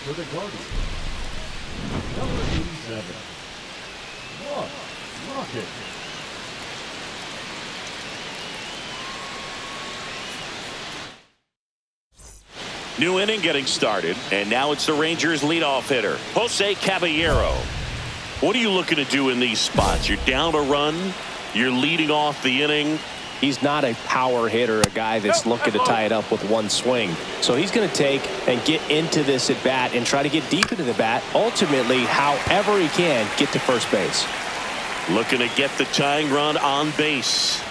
for the Guardians, number 87, Rocket. New inning getting started, and now it's the Rangers leadoff hitter, Jose Caballero. What are you looking to do in these spots? You're down a run, you're leading off the inning. He's not a power hitter, a guy that's looking to tie it up with one swing. So he's going to take and get into this at bat and try to get deep into the bat. Ultimately, however he can, get to first base. Looking to get the tying run on base.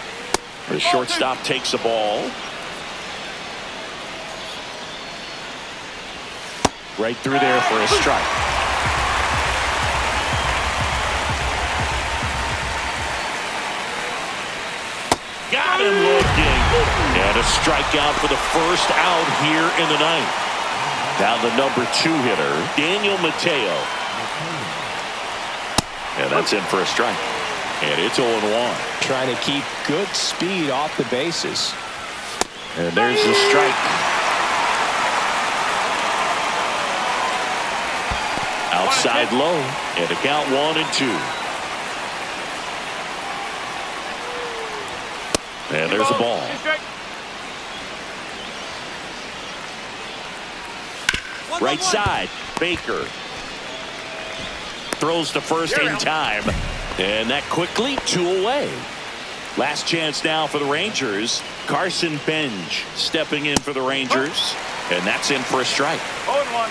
The shortstop takes the ball. Right through there for a strike. Got him looking. And a strikeout for the first out here in the ninth. Now the number 2 hitter, Daniel Mateo. And that's in for a strike. And it's 0-1. Trying to keep good speed off the bases. And there's the strike. Outside low. And a count 1-2. And there's a ball. Right side, Baker. Throws to first in time. And that quickly 2 away. Last chance now for the Rangers. Carson Benj stepping in for the Rangers. And that's in for a strike. 0-1.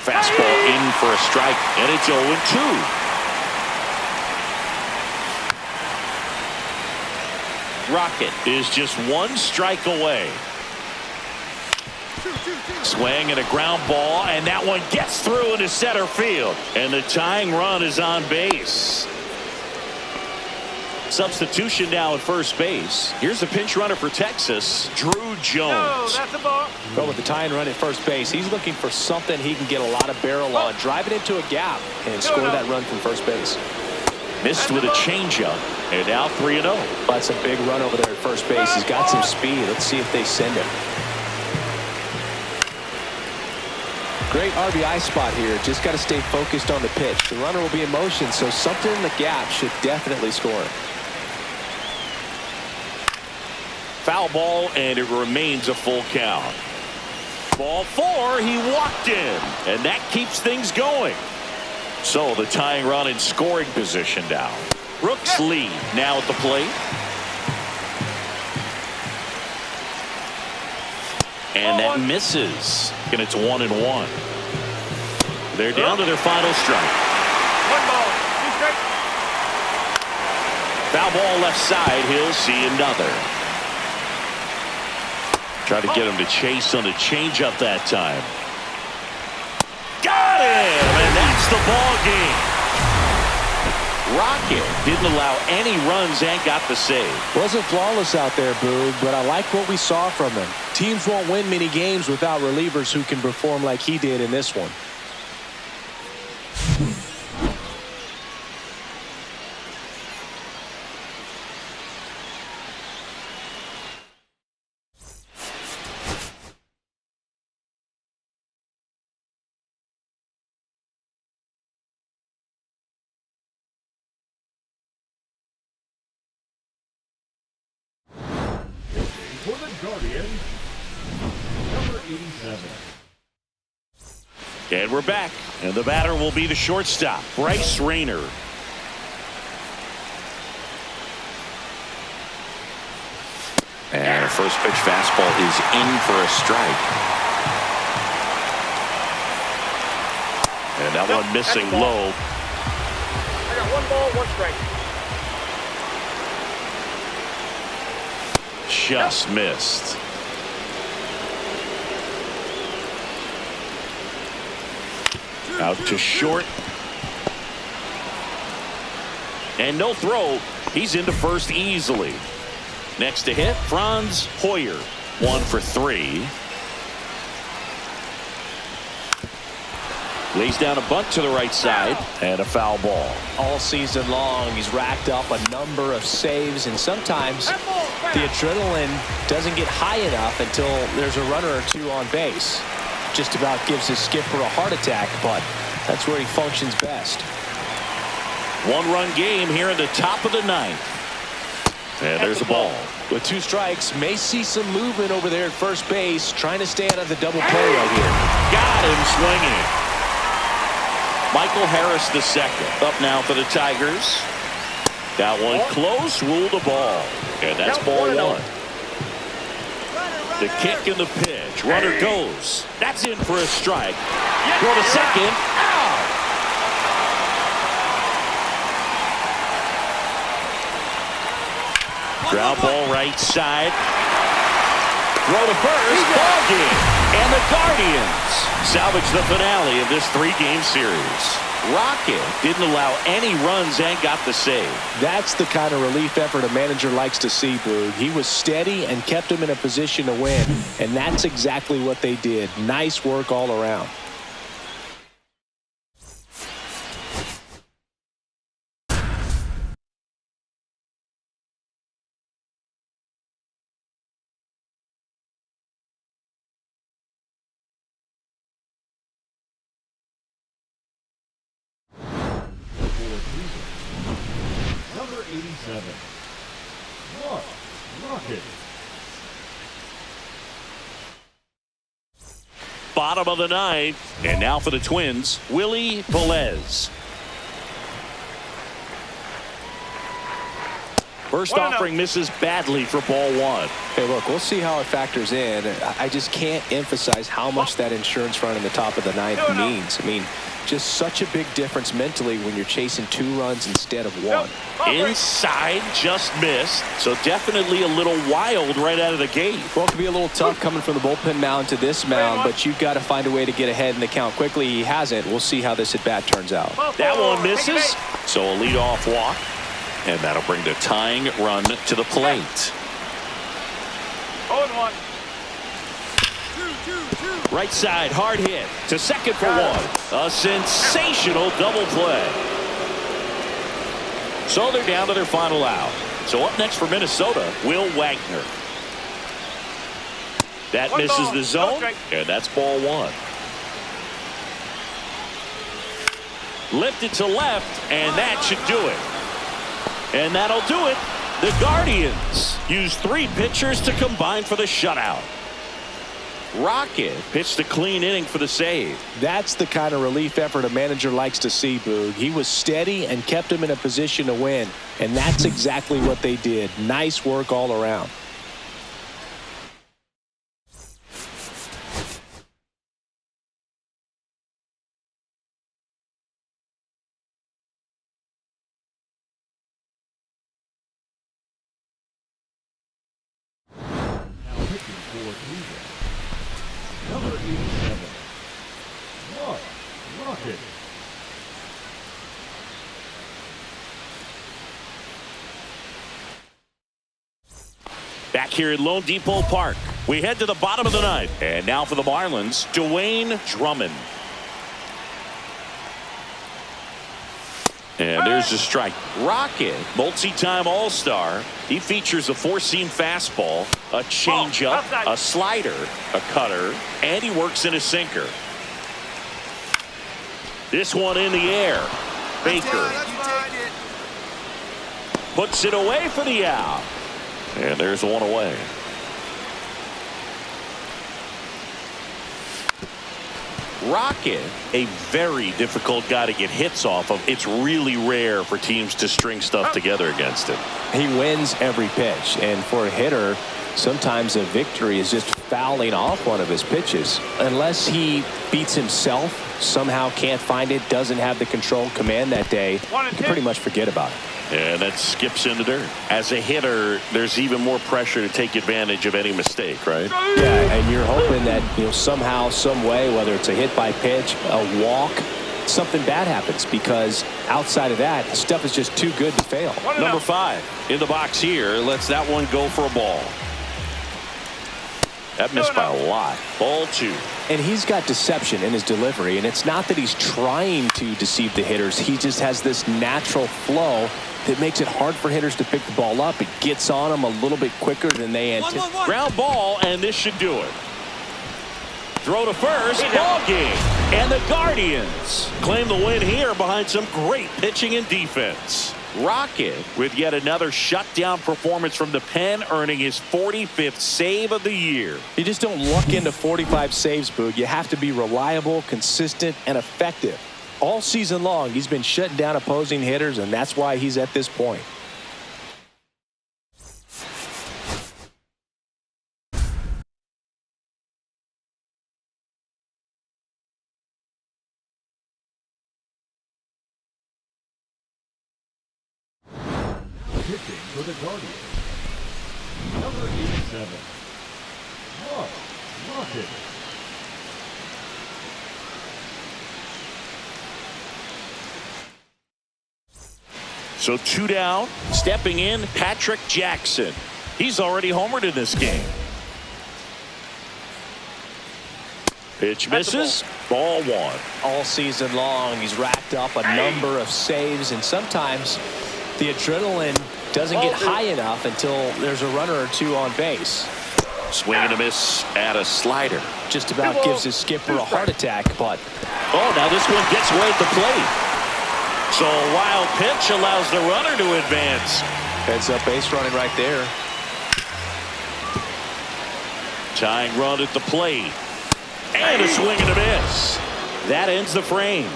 Fastball in for a strike. And it's 0-2. Rocket is just 1 strike away. Swing and a ground ball, and that one gets through into center field. And the tying run is on base. Substitution now at first base. Here's the pinch runner for Texas, Drew Jones. That's a ball. But with the tying run at first base, he's looking for something he can get a lot of barrel on, drive it into a gap, and score that run from first base. Missed with a changeup, and now 3-0. That's a big run over there at first base. He's got some speed. Let's see if they send him. Great RBI spot here. Just got to stay focused on the pitch. The runner will be in motion, so something in the gap should definitely score. Foul ball, and it remains a full count. Ball 4, he walked in, and that keeps things going. So the tying run in scoring position now. Brooks Lee now at the plate. And that misses. And it's 1-1. They're down to their final strike. 1 ball, 2 strikes. Foul ball left side. He'll see another. Try to get him to chase on the changeup that time. Got him! And that's the ball game. Rocket didn't allow any runs and got the save. Wasn't flawless out there, Boog, but I like what we saw from him. Teams won't win many games without relievers who can perform like he did in this one. For the Guardians, number 87. And we're back. And the batter will be the shortstop, Bryce Rayner. And a first pitch fastball is in for a strike. And that one missing low. I got 1 ball, 1 strike. Just missed. Out to short. And no throw. He's into first easily. Next to hit, Franz Hoyer. 1 for 3. Lays down a bunt to the right side and a foul ball. All season long, he's racked up a number of saves, and sometimes The adrenaline doesn't get high enough until there's a runner or two on base. Just about gives his skipper a heart attack, but that's where he functions best. One-run game here in the top of the ninth. And there's the ball. With 2 strikes, may see some movement over there at first base, trying to stay out of the double play right here. Got him swinging. Michael Harris the second. Up now for the Tigers. That one close, ruled the ball. And that's ball 1. The kick and the pitch. Runner goes. That's in for a strike. Throw to second. Out. Ground ball right side. Throw to first. Ball game. And the Guardians salvage the finale of this 3-game series. Rocket didn't allow any runs and got the save. That's the kind of relief effort a manager likes to see, Boog. He was steady and kept him in a position to win, and that's exactly what they did. Nice work all around. Number 87. Rocket. Bottom of the ninth. And now for the Twins, Willie Velez. First offering misses badly for ball 1. Hey, look, we'll see how it factors in. I just can't emphasize how much that insurance run in the top of the ninth means. I mean, just such a big difference mentally when you're chasing 2 runs instead of 1. Inside, just missed. So definitely a little wild right out of the gate. Well, it could be a little tough coming from the bullpen mound to this mound, but you've got to find a way to get ahead in the count quickly. He hasn't. We'll see how this at-bat turns out. That one misses. So a leadoff walk. And that'll bring the tying run to the plate. 0-1. Right side, hard hit to second for 1. A sensational double play. So they're down to their final out. So up next for Minnesota, Will Wagner. That misses the zone, and that's ball 1. Lifted to left, and that should do it. And that'll do it. The Guardians use 3 pitchers to combine for the shutout. Rocket pitched a clean inning for the save. That's the kind of relief effort a manager likes to see, Boog. He was steady and kept him in a position to win, and that's exactly what they did. Nice work all around. Number 87. Rocket. Back here at Lone Depot Park, we head to the bottom of the ninth. And now for the Marlins, Dwayne Drummond. And there's the strike. Rocket, multi-time All-Star. He features a 4-seam fastball, a changeup, a slider, a cutter, and he works in a sinker. This one in the air. Baker puts it away for the out. And there's one away. Rocket, a very difficult guy to get hits off of. It's really rare for teams to string stuff together against him. He wins every pitch, and for a hitter, sometimes a victory is just fouling off one of his pitches. Unless he beats himself, somehow can't find it, doesn't have the control command that day, you can pretty much forget about it. And that skips in the dirt. As a hitter, there's even more pressure to take advantage of any mistake, right? Yeah, and you're hoping that, somehow, some way, whether it's a hit by pitch, a walk, something bad happens, because outside of that, stuff is just too good to fail. Number 5 in the box here lets that one go for a ball. That missed by a lot. Ball 2. And he's got deception in his delivery, and it's not that he's trying to deceive the hitters. He just has this natural flow that makes it hard for hitters to pick the ball up. It gets on them a little bit quicker than they anticipate. Ground ball, and this should do it. Throw to first, ball game. And the Guardians claim the win here behind some great pitching and defense. Rocket with yet another shutdown performance from the pen, earning his 45th save of the year. You just don't luck into 45 saves, Boog. You have to be reliable, consistent, and effective. All season long, he's been shutting down opposing hitters, and that's why he's at this point. Pitching for the Guardians, number 87, Rocket. So 2 down, stepping in, Patrick Jackson. He's already homered in this game. Pitch misses, ball 1. All season long, he's racked up a number of saves, and sometimes the adrenaline doesn't get high enough until there's a runner or two on base. Swing and a miss at a slider. Just about gives his skipper a heart attack, but oh, now this one gets way at the plate. So a wild pitch allows the runner to advance. heads up base running right there. Tying run at the plate. And a swing and a miss. That ends the frame.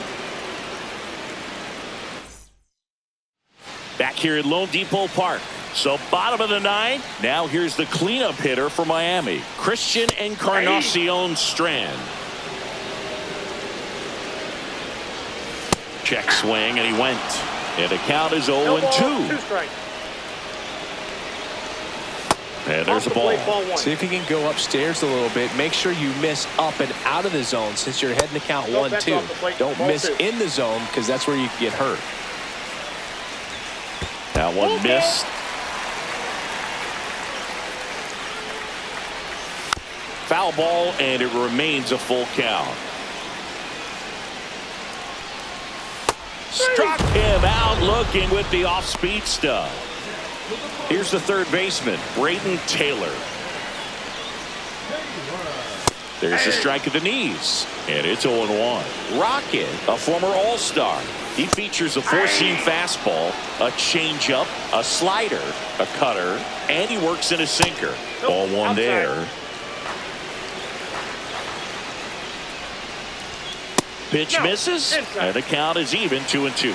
Back here at Lone Depot Park. So bottom of the ninth. Now here's the cleanup hitter for Miami, Christian Encarnacion Strand. Check swing, and he went. And the count is 0-2. And there's a ball. See if you can go upstairs a little bit. Make sure you miss up and out of the zone since you're heading to count 1-2. Don't miss in the zone because that's where you can get hurt. That one missed. Foul ball, and it remains a full count. Struck him out looking with the off-speed stuff. Here's the third baseman, Braden Taylor. There's a strike at the knees, and it's 0-1. Rocket, a former All-Star. He features a four-seam fastball, a changeup, a slider, a cutter, and he works in a sinker. Ball one there. Pitch misses, and the count is even 2-2.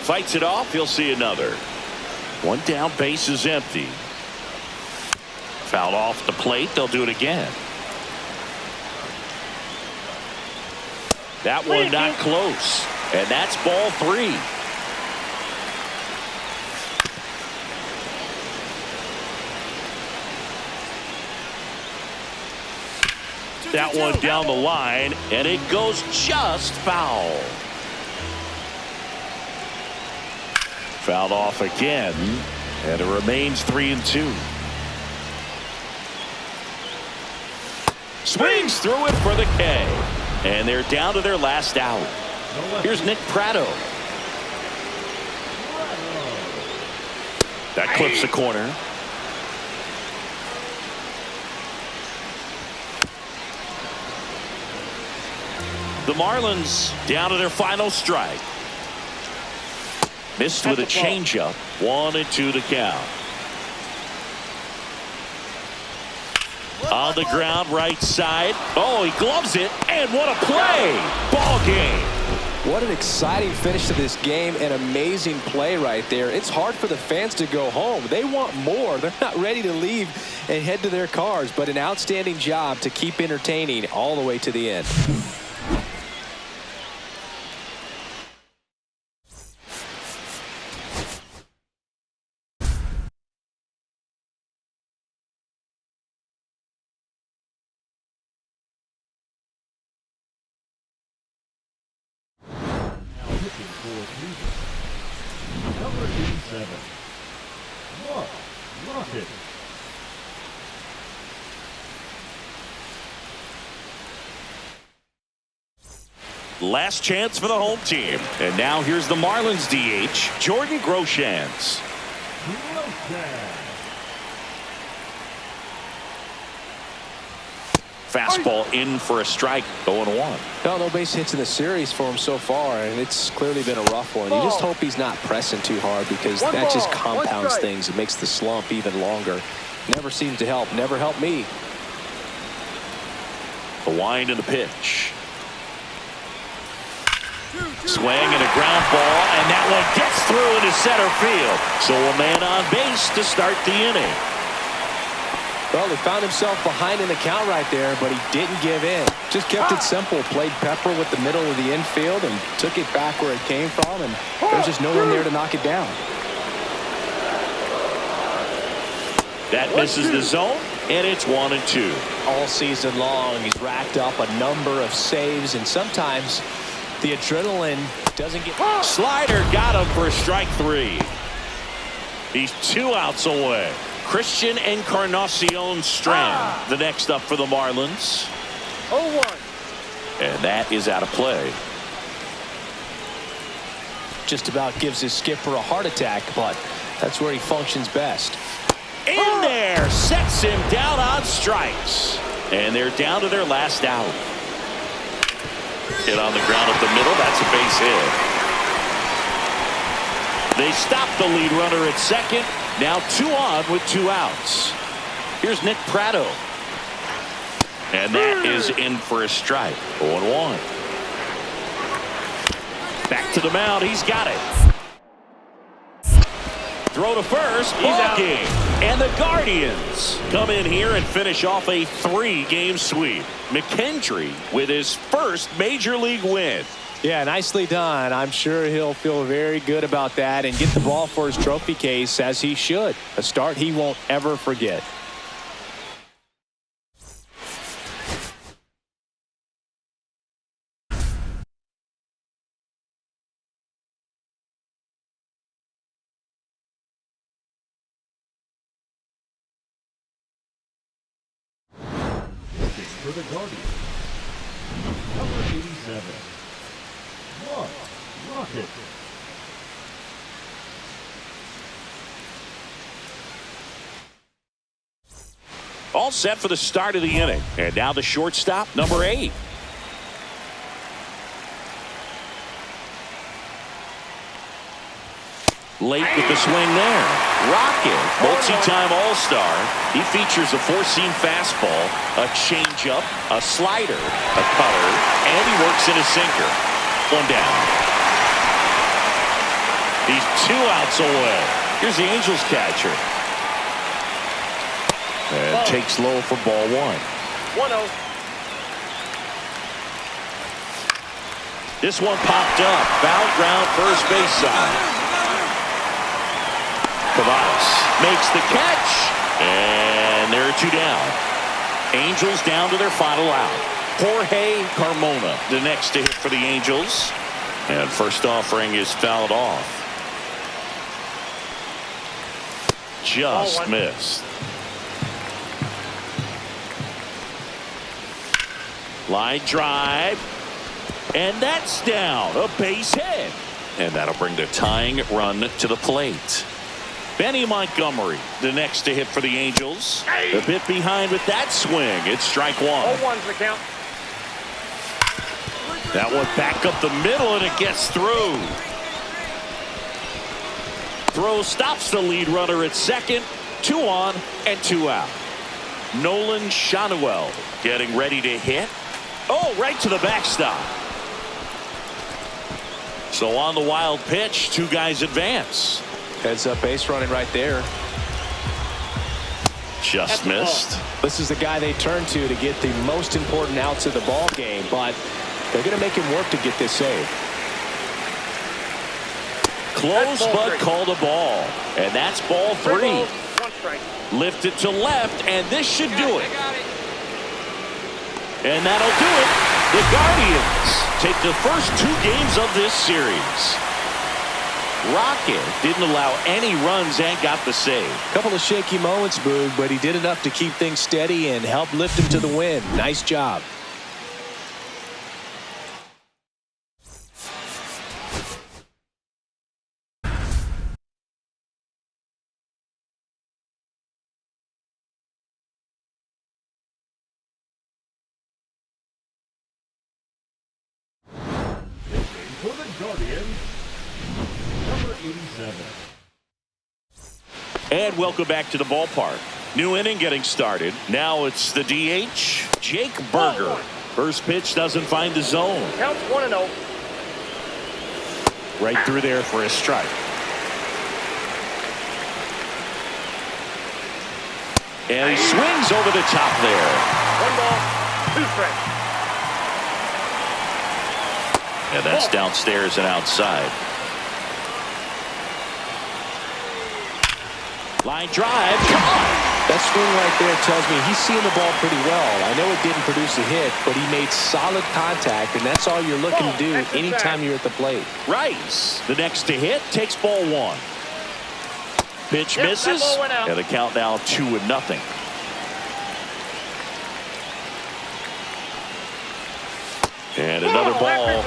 Fights it off. He'll see another. One down, base is empty. Fouled off the plate. They'll do it again. That one not close. And that's ball three. That one down the line, and it goes just foul. Fouled off again, and it remains 3-2. Swings through it for the K, and they're down to their last out. Here's Nick Pratto. That clips the corner. The Marlins down to their final strike. Missed with a changeup. 1-2 to count. On the ground, right side. Oh, he gloves it, and what a play! Ball game. What an exciting finish to this game. An amazing play right there. It's hard for the fans to go home. They want more. They're not ready to leave and head to their cars, but an outstanding job to keep entertaining all the way to the end. Number 87, Rocket. Last chance for the home team. And now here's the Marlins DH, Jordan Groshans. Fastball in for a strike, 0-1. No base hits in the series for him so far, and it's clearly been a rough one. You just hope he's not pressing too hard, because that just compounds things. It makes the slump even longer. Never seems to help. Never helped me. The wind and the pitch. Swing and a ground ball, and that one gets through into center field. So a man on base to start the inning. Well, he found himself behind in the count right there, but he didn't give in. Just kept it simple. Played pepper with the middle of the infield and took it back where it came from, and there's just no one there to knock it down. That misses the zone, and it's 1-2. All season long, he's racked up a number of saves, and sometimes the adrenaline doesn't get... Slider got him for strike 3. He's 2 outs away. Christian Encarnacion Strand, the next up for the Marlins. 0-1. And that is out of play. Just about gives his skipper a heart attack, but that's where he functions best. In there, sets him down on strikes. And they're down to their last out. Hit on the ground up the middle. That's a base hit. They stop the lead runner at second. Now 2 on with 2 outs. Here's Nick Pratto. And that is in for a strike. 0-1. Back to the mound. He's got it. Throw to first. Ball game. And the Guardians come in here and finish off a 3-game sweep. McKendry with his first major league win. Yeah, nicely done. I'm sure he'll feel very good about that and get the ball for his trophy case, as he should. A start he won't ever forget. For the Guardians, number 87, Rocket. All set for the start of the inning. And now the shortstop, number 8. Late with the swing there. Rocket, multi-time All-Star. He features a 4-seam fastball, a changeup, a slider, a cutter, and he works in a sinker. 1 down. He's 2 outs away. Here's the Angels catcher. And takes low for ball 1. 1-0. This one popped up. Foul ground first base side. Cavadas makes the catch, and there are 2 down. Angels down to their final out. Jorge Carmona, the next to hit for the Angels. And first offering is fouled off. Just missed. Line drive, and that's down. A base hit. And that'll bring the tying run to the plate. Benny Montgomery, the next to hit for the Angels. A bit behind with that swing. It's strike 1. 0-1's the count. That one back up the middle, and it gets through. Throw stops the lead runner at second. 2 on and 2 out. Nolan Shanuel getting ready to hit. Oh, right to the backstop. So on the wild pitch, 2 guys advance. Heads up base running right there. Just missed. This is the guy they turn to get the most important outs of the ball game, but they're going to make him work to get this save. Close but called a ball. And that's ball 3. 1 strike. Lifted to left, and this should do it. And that'll do it. The Guardians take the first 2 games of this series. Rocket didn't allow any runs and got the save. Couple of shaky moments, Boog, but he did enough to keep things steady and help lift him to the win. Nice job. for the Guardians, number 87. And welcome back to the ballpark. New inning getting started. Now it's the DH, Jake Berger. First pitch doesn't find the zone. Counts 1-0. Right through there for a strike. And he swings over the top there. 1 ball, 2 strikes. And that's downstairs and outside. Line drive. That swing right there tells me he's seeing the ball pretty well. I know it didn't produce a hit, but he made solid contact, and that's all you're looking to do anytime you're at the plate. Rice, the next to hit, takes ball 1. Pitch misses, and the count now 2-0. And another ball.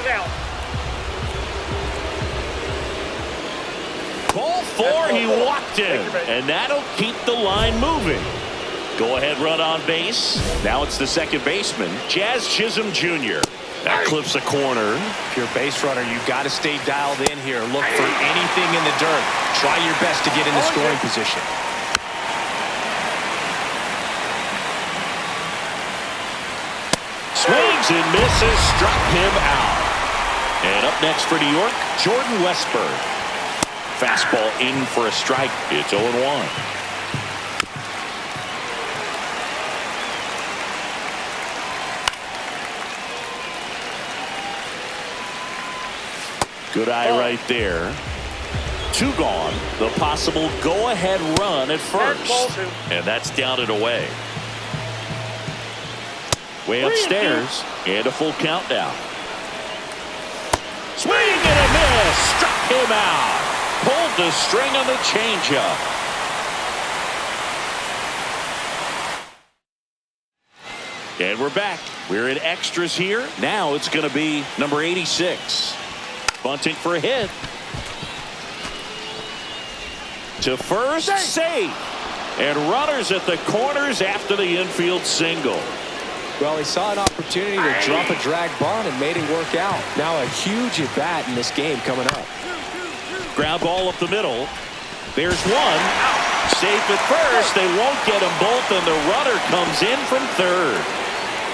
Ball 4, he walked in, and that'll keep the line moving. Go ahead run on base. Now it's the second baseman, Jazz Chisholm Jr. That clips a corner. If you're a base runner, you've got to stay dialed in here. Look for anything in the dirt. Try your best to get in the scoring position. Swings and misses, struck him out. And up next for New York, Jordan Westburg. Fastball in for a strike. It's 0-1. Good eye right there. 2 gone. The possible go-ahead run at first. And that's down and away. Way upstairs. And a full count now. Swing and a miss. Struck him out. Pulled the string on the changeup. And we're back. We're in extras here. Now it's going to be number 86. Bunting for a hit. To first, safe. And runners at the corners after the infield single. Well, he saw an opportunity to drop a drag bunt and made it work out. Now a huge at-bat in this game coming up. Ground ball up the middle. There's one. Safe at first. They won't get them both, and the runner comes in from third.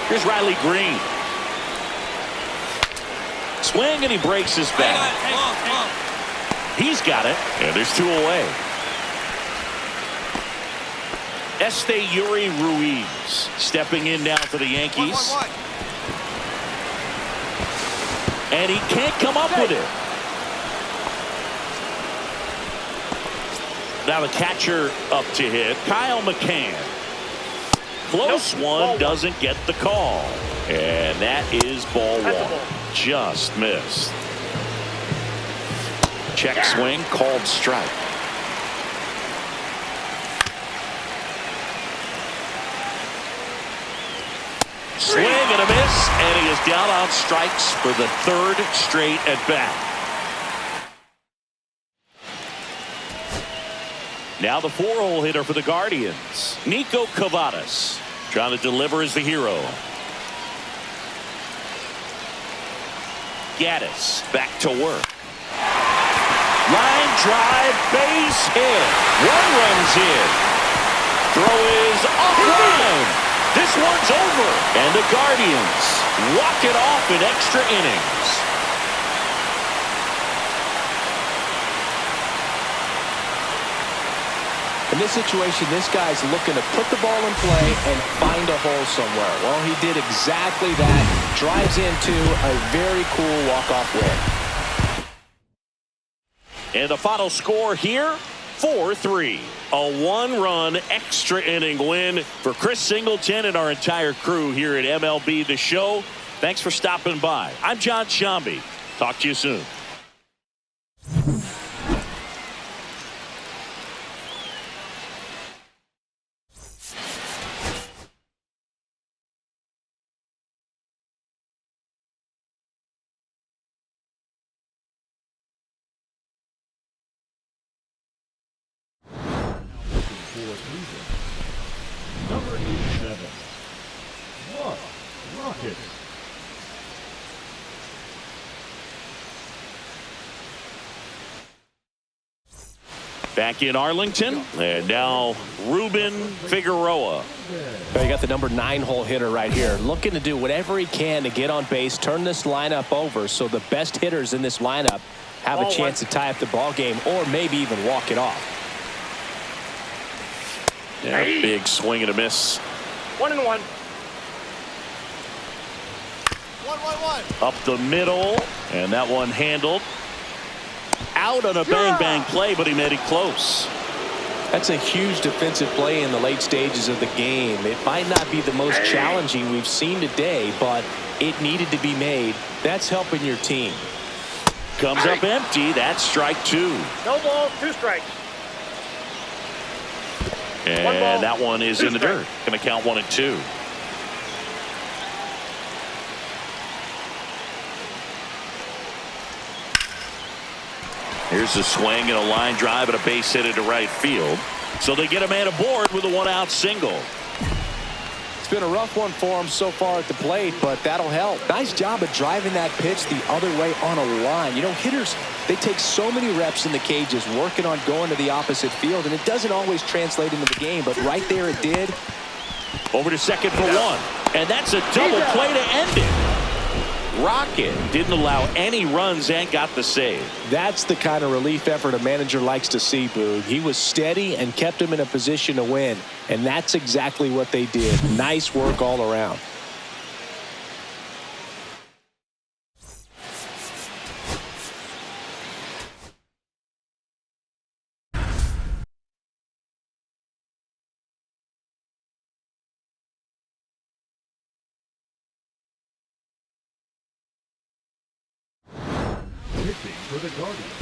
Here's Riley Green. Swing, and he breaks his back. He's got it, and there's 2 away. Yuri Ruiz stepping in now for the Yankees. And he can't come up with it. Now the catcher up to hit, Kyle McCann. Close one, doesn't get the call. And that is ball 1. Just missed. Check swing, called strike. Swing and a miss, and he is down on strikes for the 3rd straight at bat. Now the 4-hole hitter for the Guardians, Nico Cavadas, trying to deliver as the hero. Gaddis back to work. Line drive, base hit. 1 runs in. Throw is offline. This one's over. And the Guardians walk it off in extra innings. In this situation, this guy's looking to put the ball in play and find a hole somewhere. Well, he did exactly that. Drives into a very cool walk-off win. And the final score here, 4-3. A 1-run extra inning win for Chris Singleton and our entire crew here at MLB The Show. Thanks for stopping by. I'm John Shambi. Talk to you soon. Number 87. Rocket. Back in Arlington, and now Ruben Figueroa. So you got the number 9 hole hitter right here, looking to do whatever he can to get on base, turn this lineup over so the best hitters in this lineup have a chance to tie up the ball game or maybe even walk it off. Yeah, big swing and a miss. 1-1. 1-1-1. Up the middle, and that one handled. Out on a bang-bang play, but he made it close. That's a huge defensive play in the late stages of the game. It might not be the most challenging we've seen today, but it needed to be made. That's helping your team. Comes up empty. That's strike 2. No ball, 2 strikes. And that one is in the dirt. Going to count 1-2. Here's a swing and a line drive and a base hit into right field. So they get a man aboard with a 1-out single. It's been a rough one for him so far at the plate, but that'll help. Nice job of driving that pitch the other way on a line. You know, hitters, they take so many reps in the cages working on going to the opposite field, and it doesn't always translate into the game, but right there it did. Over to second for 1. And that's a double play to end it. Rocket didn't allow any runs and got the save. That's the kind of relief effort a manager likes to see, Boog. He was steady and kept him in a position to win, and that's exactly what they did. Nice work all around. Pitching for the Guardians,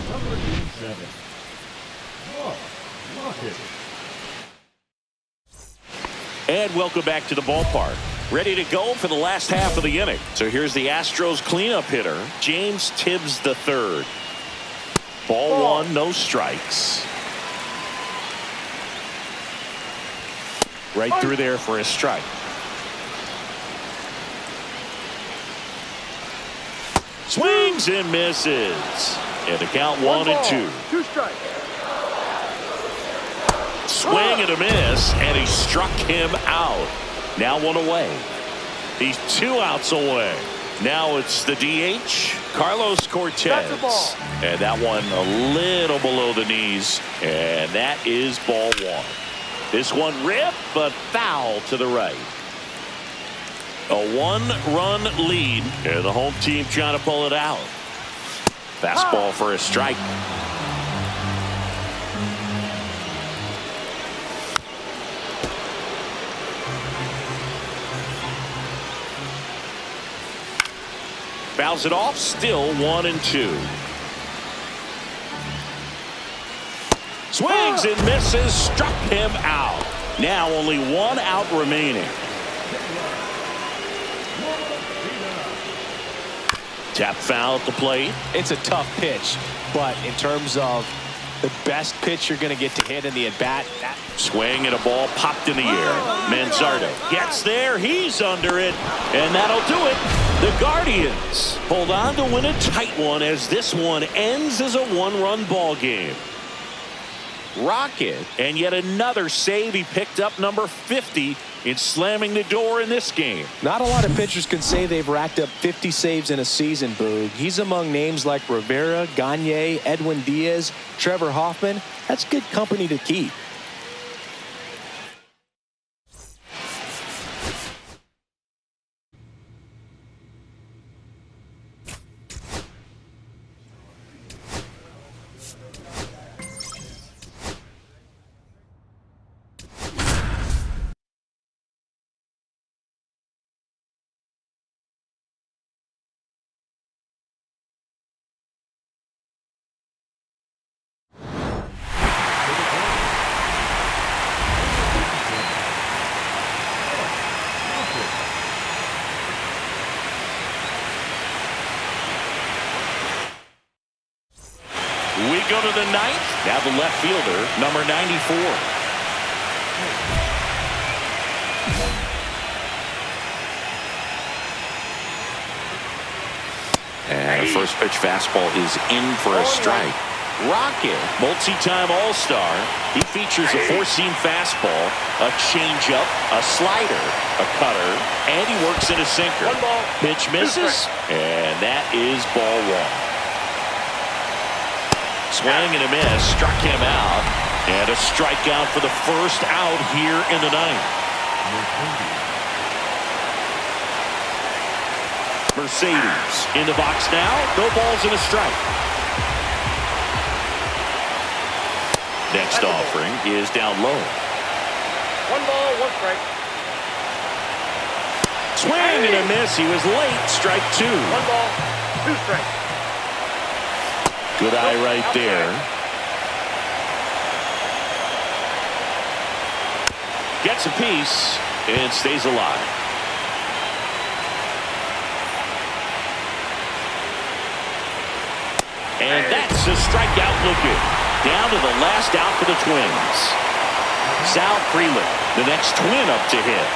number 87. Rocket. And welcome back to the ballpark. Ready to go for the last half of the inning. So here's the Astros cleanup hitter, James Tibbs III. Ball 1, no strikes. Right through there for a strike. Swings and misses. And the count 1-2. 2 strikes. Swing and a miss, and he struck him out. Now 1 away. He's 2 outs away. Now it's the DH, Carlos Cortez. And that one a little below the knees. And that is ball 1. This one ripped, but foul to the right. A 1-run lead, and the home team trying to pull it out. Fastball for a strike. Fouls it off, still 1-2. Swings and misses, struck him out. Now only 1 out remaining. Tap foul at the plate. It's a tough pitch, but in terms of the best pitch you're going to get to hit in the at-bat. Swing and a ball popped in the air. Manzardo gets there. He's under it. And that'll do it. The Guardians hold on to win a tight one as this one ends as a 1-run ball game. Rocket, and yet another save. He picked up number 50 in slamming the door in this game. Not a lot of pitchers can say they've racked up 50 saves in a season, Boog. He's among names like Rivera, Gagne, Edwin Diaz, Trevor Hoffman. That's good company to keep. We go to the 9th. Now the left fielder, number 94. And a first pitch fastball is in for a strike. Rocket, multi-time All-Star. He features a four-seam fastball, a changeup, a slider, a cutter, and he works in a sinker. One ball. Pitch misses, and that is ball one. Swing and a miss, struck him out, and a strikeout for the first out here in the ninth. Mercedes in the box now, no balls and a strike. Next offering is down low. One ball, one strike. Swing and a miss. He was late. Strike two. One ball, two strikes. Good eye right there. Gets a piece and stays alive. And that's a strikeout looking. Down to the last out for the Twins. Sal Freeland, the next Twin up to hit.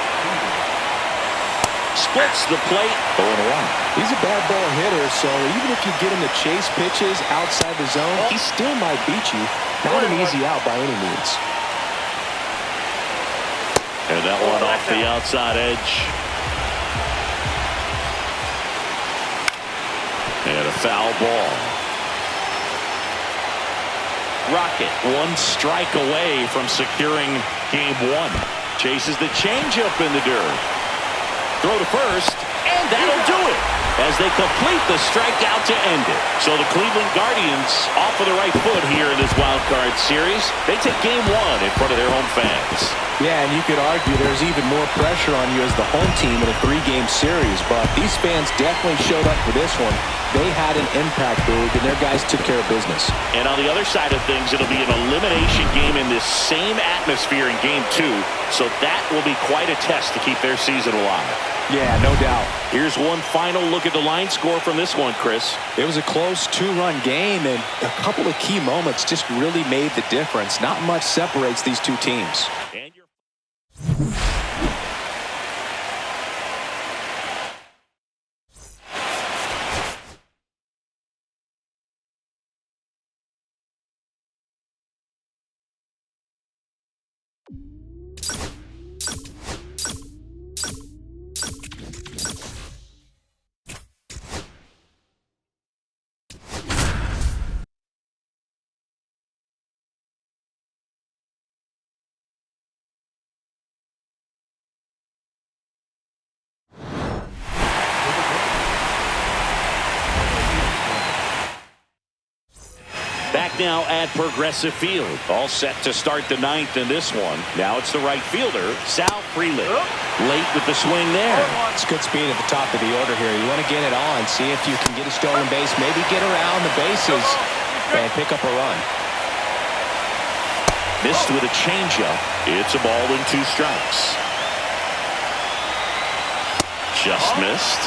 Splits the plate, 0-1. He's a bad ball hitter, so even if you get him to chase pitches outside the zone, he still might beat you. Not an easy out by any means. And that one off the outside edge. And a foul ball. Rocket, one strike away from securing game one. Chases the changeup in the dirt. Throw to first, and that'll do it as they complete the strikeout to end it. So the Cleveland Guardians off of the right foot here in this wild card series. They take game one in front of their home fans. Yeah, and you could argue there's even more pressure on you as the home team in a three-game series, but these fans definitely showed up for this one. They had an impact booth, and their guys took care of business. And on the other side of things, it'll be an elimination game in this same atmosphere in game two, so that will be quite a test to keep their season alive. Yeah, no doubt. Here's one final look at the line score from this one, Chris. It was a close two-run game, and a couple of key moments just really made the difference. Not much separates these two teams. And you're back now at Progressive Field. All set to start the ninth in this one. Now it's the right fielder, Sal Freeland. Late with the swing there. It's good speed at the top of the order here. You want to get it on, see if you can get a stolen base, maybe get around the bases and pick up a run. Missed with a changeup. It's a ball and two strikes. Just missed.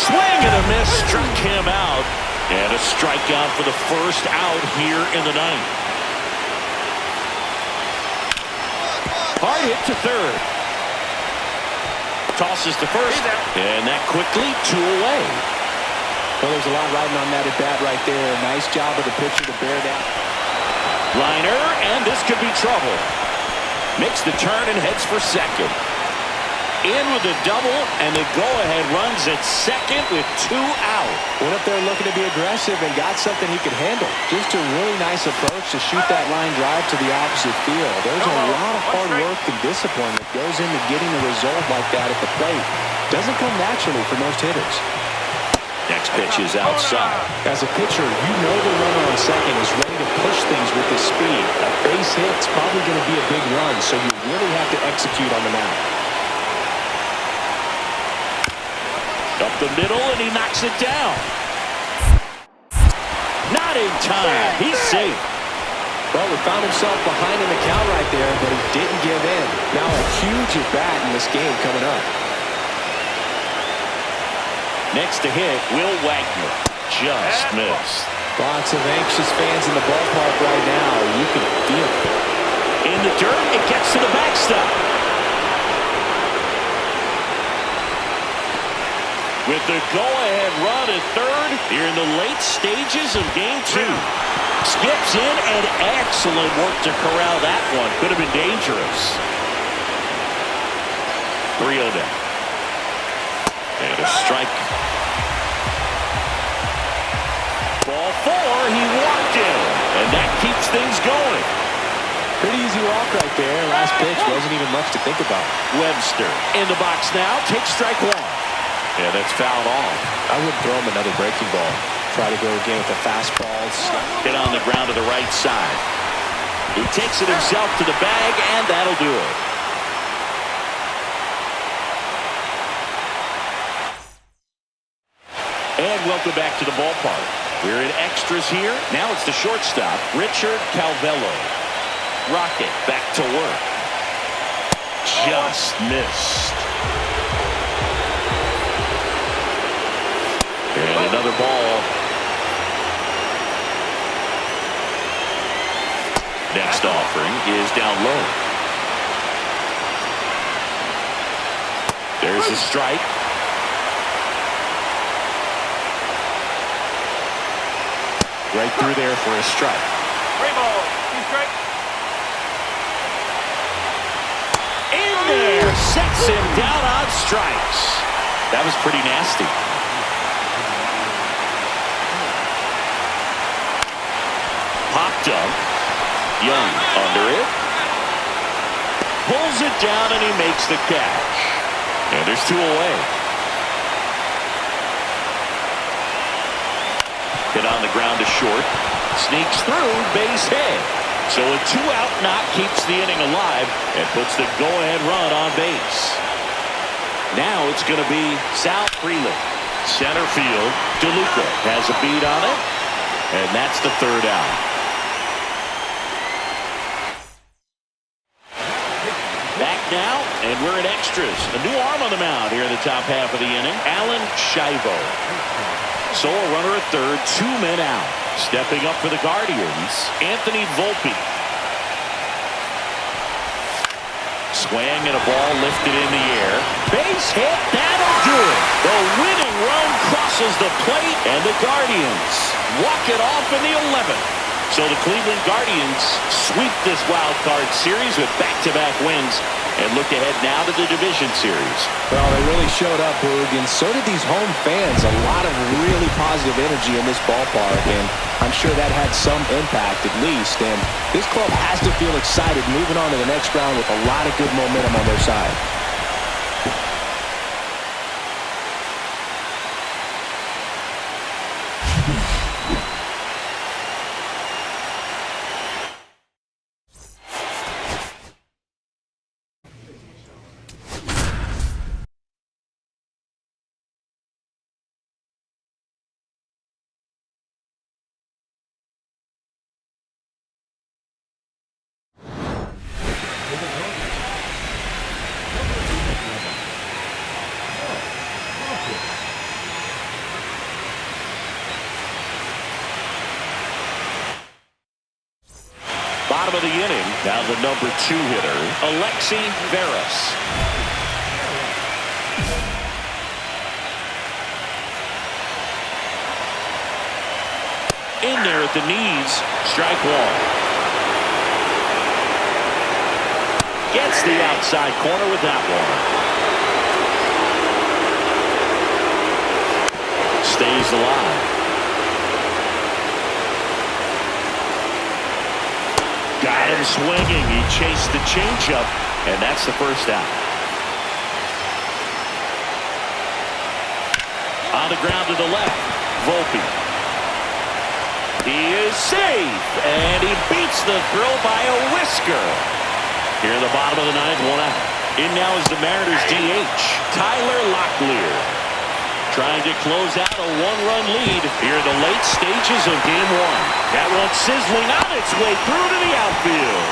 Swing and a miss, struck him out. And a strikeout for the first out here in the ninth. Hard hit to third. Tosses to first. And that quickly, two away. Well, there's a lot riding on that at bat right there. Nice job of the pitcher to bear down. Liner, and this could be trouble. Makes the turn and heads for second. In with a double, and the go-ahead runs at second with two out. Went up there looking to be aggressive and got something he could handle. Just a really nice approach to shoot that line drive to the opposite field. There's a lot of hard work and discipline that goes into getting a result like that at the plate. Doesn't come naturally for most hitters. Next pitch is outside. As a pitcher, you know the runner on second is ready to push things with his speed. A base hit's probably going to be a big run, so you really have to execute on the mound. Up the middle, and he knocks it down. Not in time. He's safe. Well, he found himself behind in the count right there, but he didn't give in. Now a huge at-bat in this game coming up. Next to hit, Will Wagner. Just missed. Lots of anxious fans in the ballpark right now. You can feel it. In the dirt, it gets to the backstop. with the go-ahead run at third here in the late stages of game 2. Skips in, and excellent work to corral that one. Could have been dangerous. 3-0 down. And a strike. Ball 4, he walked in, and that keeps things going. Pretty easy walk right there. Last pitch wasn't even much to think about. Webster in the box now, takes strike 1. Yeah, that's fouled off. I would throw him another breaking ball. Try to go again with the fastball. Hit on the ground to the right side. He takes it himself to the bag, and that'll do it. And welcome back to the ballpark. We're in extras here. Now it's the shortstop, Richard Calvello. Rocket back to work. Just missed. And another ball. Next offering is down low. There's a strike. Right through there for a strike. 3 balls, 2 strikes. In there, sets him down on strikes. That was pretty nasty. Popped up. Young under it. Pulls it down, and he makes the catch. And there's 2 away. Hit on the ground to short. Sneaks through, base hit. So a 2-out knock keeps the inning alive and puts the go-ahead run on base. Now it's going to be Sal Freeland. Center field. DeLuca has a beat on it. And that's the 3rd out. Back now, and we're in extras. A new arm on the mound here in the top half of the inning. Alan Shivo. So a runner at third, 2 men out. Stepping up for the Guardians, Anthony Volpe. Swing and a ball lifted in the air. Base hit, that'll do it. The winning run crosses the plate, and the Guardians walk it off in the 11th. So the Cleveland Guardians sweep this wild card series with back-to-back wins and look ahead now to the division series. Well, they really showed up, Boog, and so did these home fans. A lot of really positive energy in this ballpark, and I'm sure that had some impact at least. And this club has to feel excited moving on to the next round with a lot of good momentum on their side. Bottom of the inning, now the number 2 hitter, Alexi Veras. In there at the knees, strike 1. Gets the outside corner with that one. Stays alive. Got him swinging. He chased the changeup, and that's the 1st out. On the ground to the left, Volpe. He is safe, and he beats the throw by a whisker. Here in the bottom of the 9th, 1 out. In now is the Mariners DH, Tyler Locklear. Trying to close out a 1-run lead here in the late stages of game 1. That one sizzling on its way through to the outfield.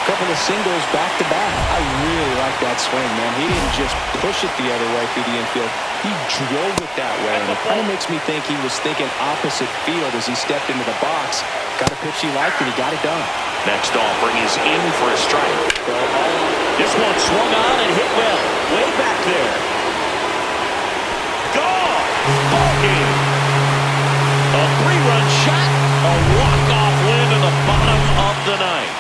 Couple of singles back-to-back. I really like that swing, man. He didn't just push it the other way through the infield. He drove it that way, and it kind of makes me think he was thinking opposite field as he stepped into the box. Got a pitch he liked, and he got it done. Next offering is in for a strike. This one swung on and hit well. Way back there. Three-run shot. A walk-off win in the bottom of the ninth.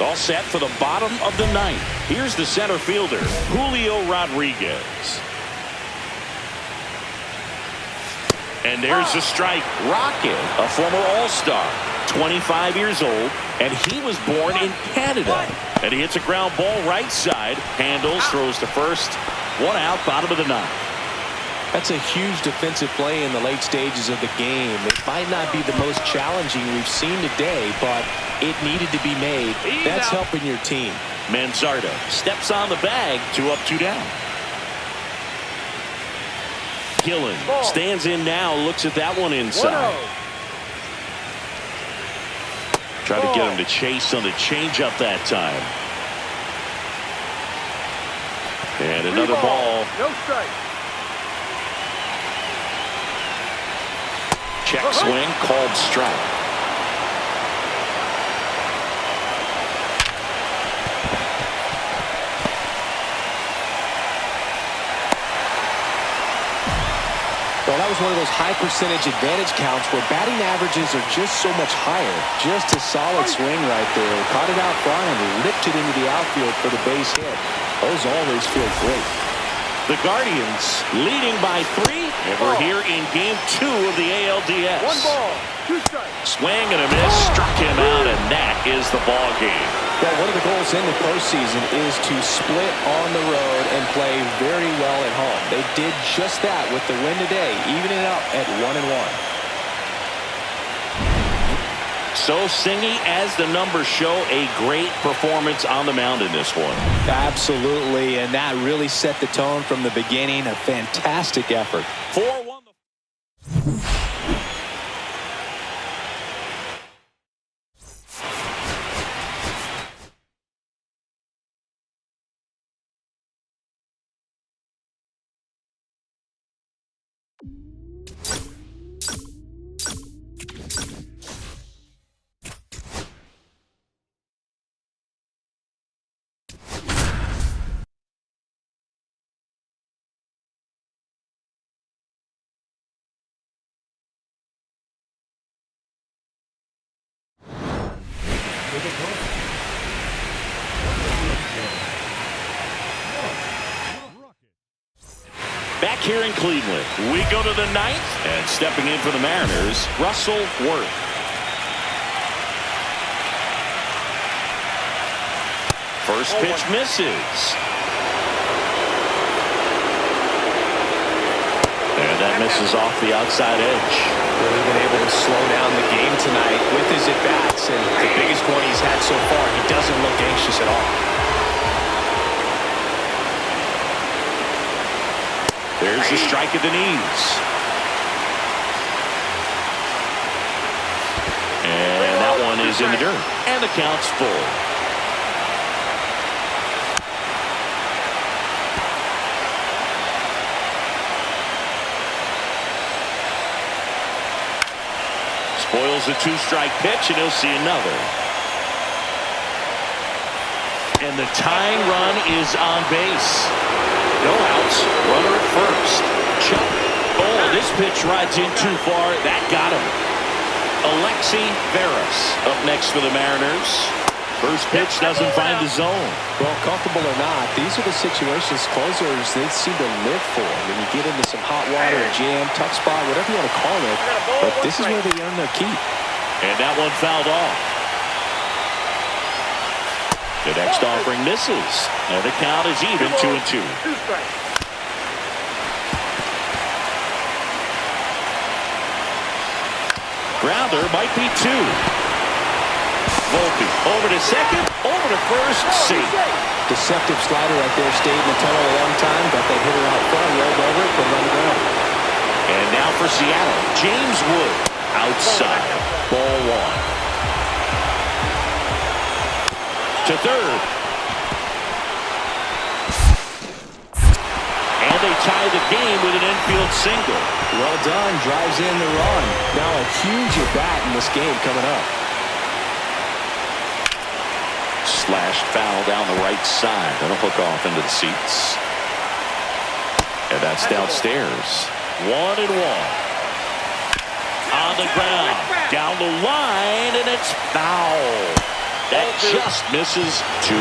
All set for the bottom of the ninth. Here's the center fielder, Julio Rodriguez. And there's the strike. Rocket, a former All-Star, 25 years old, and he was born in Canada. And he hits a ground ball right side, handles, throws to first. One out, bottom of the ninth. That's a huge defensive play in the late stages of the game. It might not be the most challenging we've seen today, but it needed to be made. That's helping your team. Manzardo steps on the bag, 2 up, 2 down. Gillen stands in now, looks at that one inside. Try to get him to chase on the changeup that time. And another ball. No strike. Check swing, called strike. Well, that was one of those high percentage advantage counts where batting averages are just so much higher. Just a solid swing right there. Caught it out front and ripped it into the outfield for the base hit. Those always feel great. The Guardians leading by 3, and we're here in game 2 of the ALDS. 1 ball, 2 strikes. Swing and a miss, struck him out, and that is the ball game. Well, one of the goals in the postseason is to split on the road and play very well at home. They did just that with the win today, evening it up at 1-1. So Singy, as the numbers show, a great performance on the mound in this one. Absolutely, and that really set the tone from the beginning. A fantastic effort. 4-1. Back here in Cleveland, we go to the ninth, and stepping in for the Mariners, Russell Worth. First pitch misses. And that misses off the outside edge. Really been able to slow down the game tonight with his at-bats, and the biggest one he's had so far. He doesn't look anxious at all. There's the strike at the knees. And that one is in the dirt. And the count's full. Spoils the 2-strike pitch, and he'll see another. And the tying run is on base. No outs, runner at first. Chuck. Oh, this pitch rides in too far. That got him. Alexi Veras up next for the Mariners. First pitch doesn't find the zone. Well, comfortable or not, these are the situations closers they seem to live for. When you get into some hot water, jam, tough spot, whatever you want to call it. But this is where they earn their keep. And that one fouled off. The next offering misses. And the count is even, 2-2. 2 strikes. Grounder might be 2. Volpe over to second. Over to first, safe. Deceptive slider right there. Stayed in the tunnel a long time. Got that hitter out front. Rolled over it. Put it on the ground. And now for Seattle, James Wood outside. Ball one. To third. And they tie the game with an infield single. Well done. Drives in the run. Now a huge at-bat in this game coming up. Slashed foul down the right side. That'll hook off into the seats. And that's downstairs. 1-1. On the ground. Down the line, and it's foul. That just misses. 2-2.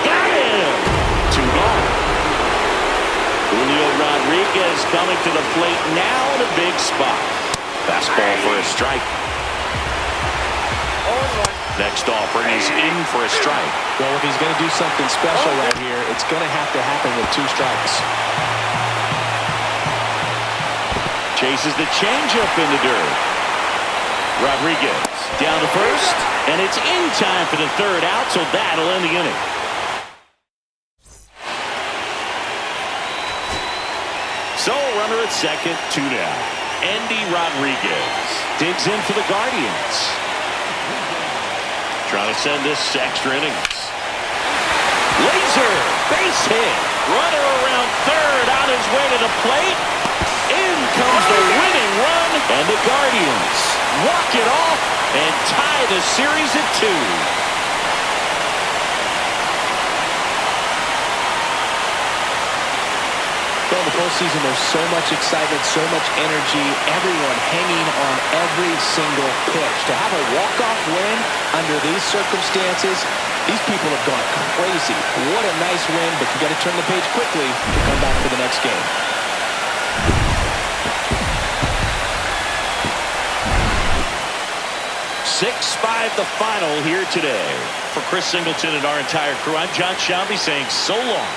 Got him! 2 gone. Julio Rodriguez coming to the plate now in a big spot. Fastball for a strike. Next offering is in for a strike. Well, if he's going to do something special right here, it's going to have to happen with 2 strikes. Chases the changeup in the dirt. Rodriguez down to first, and it's in time for the third out, so that'll end the inning. So runner at second, 2 down. Andy Rodriguez digs in for the Guardians. Trying to send this extra innings. Laser, base hit. Runner around third, on his way to the plate. In comes the winning run, and the Guardians walk it off and tie the series at 2. Well, in the postseason, there's so much excitement, so much energy, everyone hanging on every single pitch. To have a walk-off win under these circumstances, these people have gone crazy. What a nice win, but you got to turn the page quickly to come back for the next game. Six-5 the final here today. For Chris Singleton and our entire crew, I'm John Shelby saying so long.